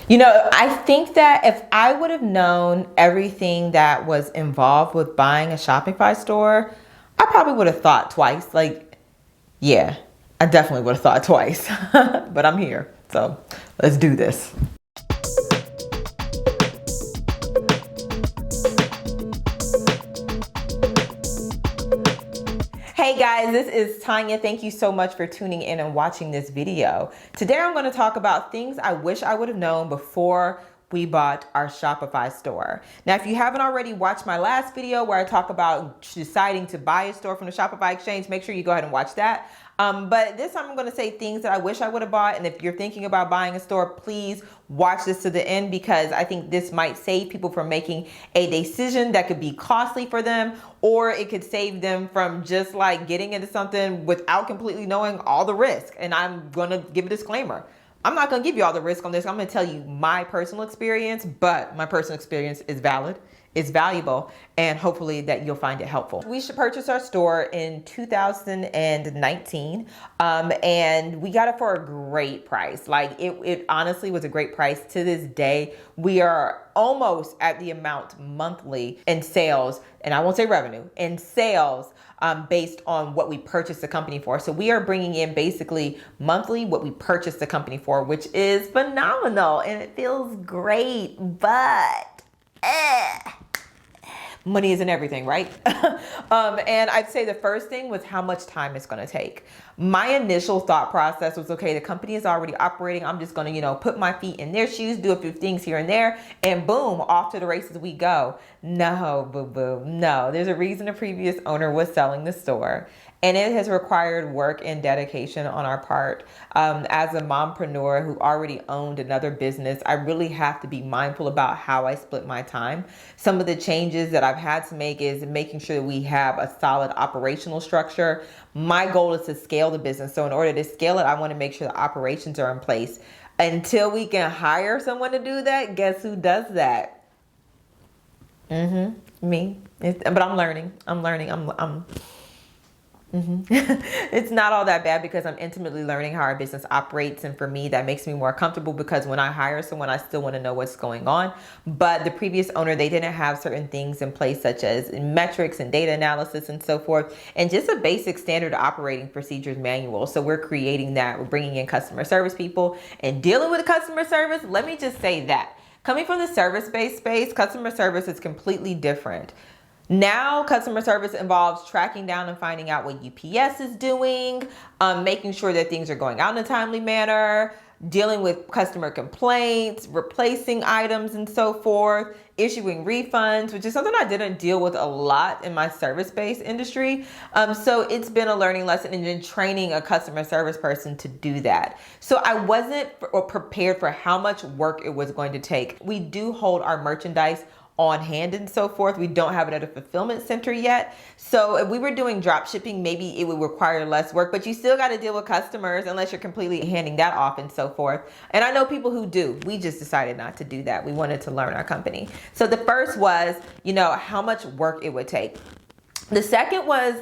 You know, I think that if I would have known everything that was involved with buying a Shopify store, I probably would have thought twice. Like, yeah, I definitely would have thought twice. But I'm here. So let's do this. Hey guys, this is Tonya. Thank you so much for tuning in and watching this video. Today I'm going to talk about things I wish I would have known before we bought our Shopify store. Now, if you haven't already watched my last video where I talk about deciding to buy a store from the Shopify exchange, make sure you go ahead and watch that. But this time I'm going to say things that I wish I would have bought. And if you're thinking about buying a store, please watch this to the end, because I think this might save people from making a decision that could be costly for them, or it could save them from just like getting into something without completely knowing all the risk. And I'm going to give a disclaimer. I'm not going to give you all the risk on this. I'm going to tell you my personal experience, but my personal experience is valid, it's valuable, and hopefully that you'll find it helpful. We should purchase our store in 2019, and we got it for a great price. Like it honestly was a great price. To this day, we are almost at the amount monthly in sales, and I won't say revenue, in sales, based on what we purchased the company for. So we are bringing in basically monthly what we purchased the company for, which is phenomenal and it feels great, but money isn't everything, right? And I'd say the first thing was how much time it's going to take. My initial thought process was, okay, the company is already operating. I'm just going to, put my feet in their shoes, do a few things here and there, and boom, off to the races we go. No, boo boo. No, there's a reason the previous owner was selling the store. And it has required work and dedication on our part. As a mompreneur who already owned another business, I really have to be mindful about how I split my time. Some of the changes that I've had to make is making sure that we have a solid operational structure. My goal is to scale the business. So in order to scale it, I want to make sure the operations are in place. Until we can hire someone to do that, guess who does that? Me. But I'm learning. It's not all that bad because I'm intimately learning how our business operates. And for me, that makes me more comfortable, because when I hire someone, I still want to know what's going on. But the previous owner, they didn't have certain things in place, such as metrics and data analysis and so forth, and just a basic standard operating procedures manual. So we're creating that. We're bringing in customer service people and dealing with customer service. Let me just say that coming from the service-based space, customer service is completely different. Now, customer service involves tracking down and finding out what UPS is doing, making sure that things are going out in a timely manner, dealing with customer complaints, replacing items and so forth, issuing refunds, which is something I didn't deal with a lot in my service-based industry. So it's been a learning lesson, and then training a customer service person to do that. So I wasn't prepared for how much work it was going to take. We do hold our merchandise on hand and so forth. We don't have it at a fulfillment center yet. So if we were doing drop shipping, maybe it would require less work, but you still got to deal with customers unless you're completely handing that off and so forth. And I know people who do. We just decided not to do that. We wanted to learn our company. So the first was, how much work it would take. The second was,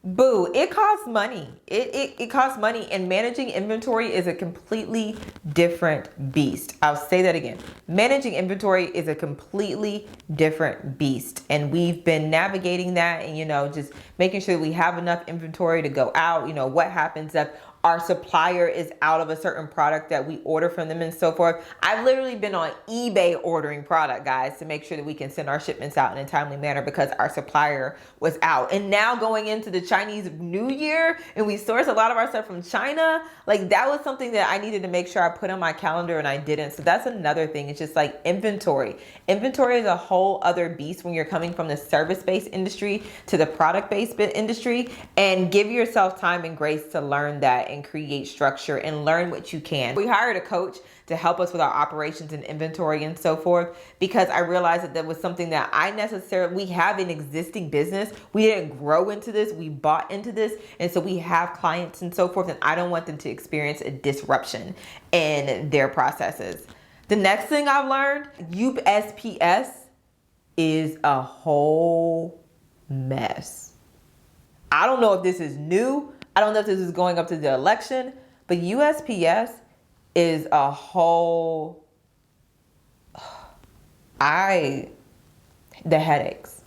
it costs money. It costs money, and managing inventory is a completely different beast. I'll say that again. Managing inventory is a completely different beast. And we've been navigating that and, just making sure we have enough inventory to go out. What happens if our supplier is out of a certain product that we order from them and so forth. I've literally been on eBay ordering product, guys, to make sure that we can send our shipments out in a timely manner because our supplier was out. And now going into the Chinese New Year, and we source a lot of our stuff from China, like that was something that I needed to make sure I put on my calendar, and I didn't. So that's another thing. It's just like inventory. Inventory is a whole other beast when you're coming from the service-based industry to the product-based industry, and give yourself time and grace to learn that and create structure and learn what you can. We hired a coach to help us with our operations and inventory and so forth, because I realized that was something that we have an existing business. We didn't grow into this, we bought into this. And so we have clients and so forth, and I don't want them to experience a disruption in their processes. The next thing I've learned, USPS is a whole mess. I don't know if this is new. I don't know if this is going up to the election, but USPS is a whole the headaches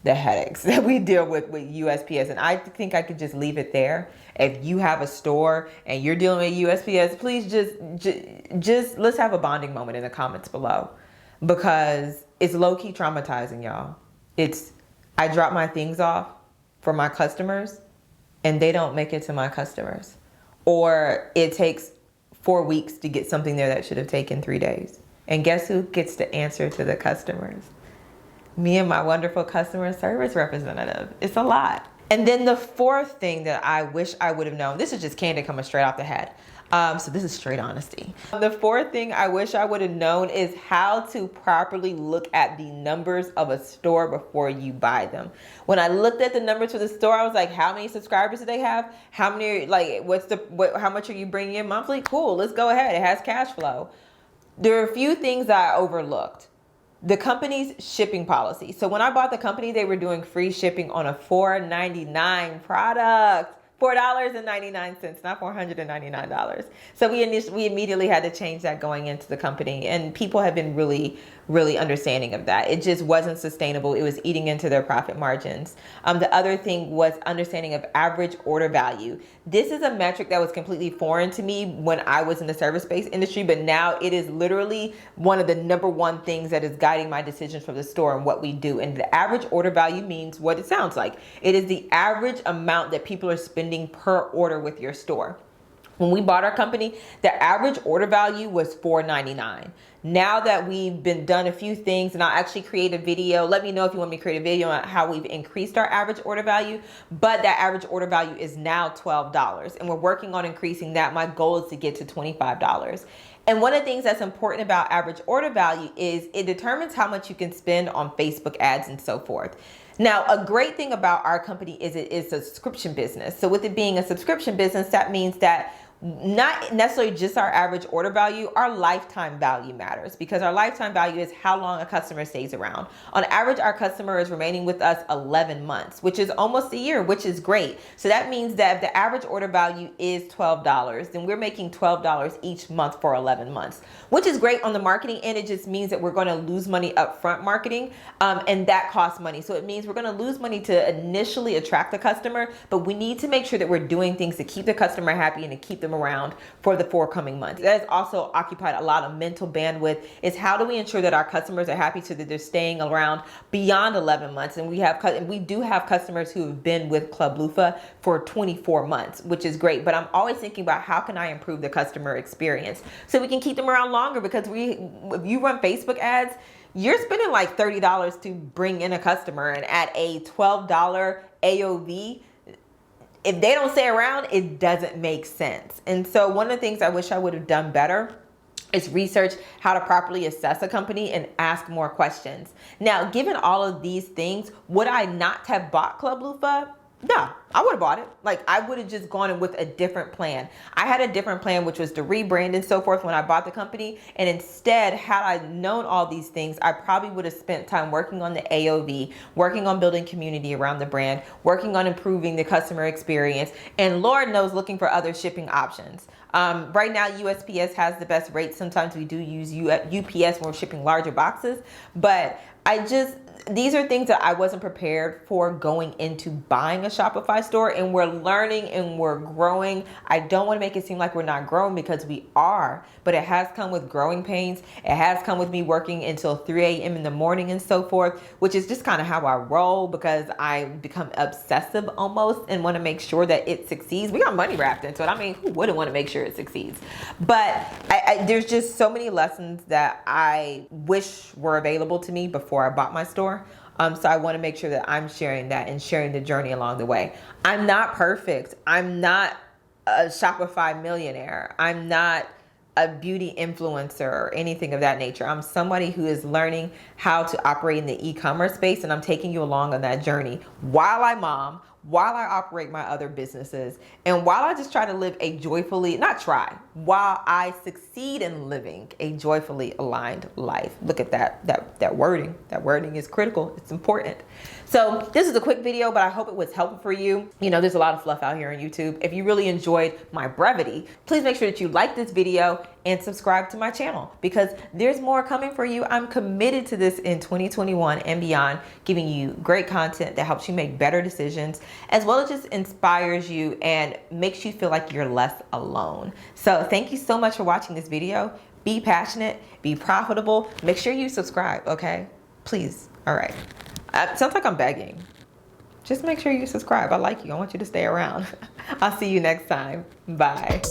that we deal with USPS. And I think I could just leave it there. If you have a store and you're dealing with USPS, please just let's have a bonding moment in the comments below, because it's low-key traumatizing, y'all. I drop my things off for my customers and they don't make it to my customers. Or it takes 4 weeks to get something there that should have taken 3 days. And guess who gets to answer to the customers? Me and my wonderful customer service representative. It's a lot. And then the fourth thing that I wish I would have known, this is just candid coming straight off the head. So this is straight honesty. The fourth thing I wish I would have known is how to properly look at the numbers of a store before you buy them. When I looked at the numbers for the store, I was like, how many subscribers do they have? How many, like, how much are you bringing in monthly? Cool, let's go ahead. It has cash flow. There are a few things I overlooked. The company's shipping policy. So when I bought the company, they were doing free shipping on a $4.99 product. $4.99, not $499. So we immediately had to change that going into the company, and people have been really understanding of that. It just wasn't sustainable. It was eating into their profit margins. The other thing was understanding of average order value. This is a metric that was completely foreign to me when I was in the service-based industry, but now it is literally one of the number one things that is guiding my decisions for the store and what we do. And the average order value means what it sounds like. It is the average amount that people are spending per order with your store. When we bought our company, the average order value was $4.99. Now that we've done a few things, and I'll actually create a video. Let me know if you want me to create a video on how we've increased our average order value. But that average order value is now $12, and we're working on increasing that. My goal is to get to $25. And one of the things that's important about average order value is it determines how much you can spend on Facebook ads and so forth. Now, a great thing about our company is it is a subscription business. So with it being a subscription business, that means that not necessarily just our average order value, our lifetime value matters, because our lifetime value is how long a customer stays around. On average, our customer is remaining with us 11 months, which is almost a year, which is great. So that means that if the average order value is $12, then we're making $12 each month for 11 months, which is great on the marketing end. It just means that we're going to lose money upfront marketing, and that costs money. So it means we're going to lose money to initially attract the customer, but we need to make sure that we're doing things to keep the customer happy and to keep them around for the forthcoming months. That has also occupied a lot of mental bandwidth, is how do we ensure that our customers are happy so that they're staying around beyond 11 months. And we do have customers who have been with Club Loofah for 24 months, which is great. But I'm always thinking about how can I improve the customer experience so we can keep them around longer, because if you run Facebook ads, you're spending like $30 to bring in a customer, and at a $12 AOV, if they don't stay around, it doesn't make sense. And so one of the things I wish I would have done better is research how to properly assess a company and ask more questions. Now, given all of these things, would I not have bought Club Loofah? No, I would have bought it. Like, I would have just gone in with a different plan. I had a different plan, which was to rebrand and so forth when I bought the company. And instead, had I known all these things, I probably would have spent time working on the AOV, working on building community around the brand, working on improving the customer experience, and Lord knows, looking for other shipping options. Right now, USPS has the best rates. Sometimes we do use UPS when we're shipping larger boxes, but these are things that I wasn't prepared for going into buying a Shopify store, and we're learning and we're growing. I don't want to make it seem like we're not growing, because we are, but it has come with growing pains. It has come with me working until 3 a.m. in the morning and so forth, which is just kind of how I roll, because I become obsessive almost and want to make sure that it succeeds. We got money wrapped into it. I mean, who wouldn't want to make sure it succeeds? But there's just so many lessons that I wish were available to me before I bought my store. So I want to make sure that I'm sharing that and sharing the journey along the way. I'm not perfect. I'm not a Shopify millionaire. I'm not a beauty influencer or anything of that nature. I'm somebody who is learning how to operate in the e-commerce space, and I'm taking you along on that journey while I mom, while I operate my other businesses, and while I just try to live a joyfully, while I succeed in living a joyfully aligned life. Look at that wording. That wording is critical. It's important. So this is a quick video, but I hope it was helpful for you. You know, there's a lot of fluff out here on YouTube. If you really enjoyed my brevity, please make sure that you like this video and subscribe to my channel because there's more coming for you. I'm committed to this in 2021 and beyond, giving you great content that helps you make better decisions, as well as just inspires you and makes you feel like you're less alone. So thank you so much for watching this video. Be passionate, be profitable. Make sure you subscribe, okay? Please. All right. Sounds like I'm begging. Just make sure you subscribe. I like you. I want you to stay around. I'll see you next time. Bye.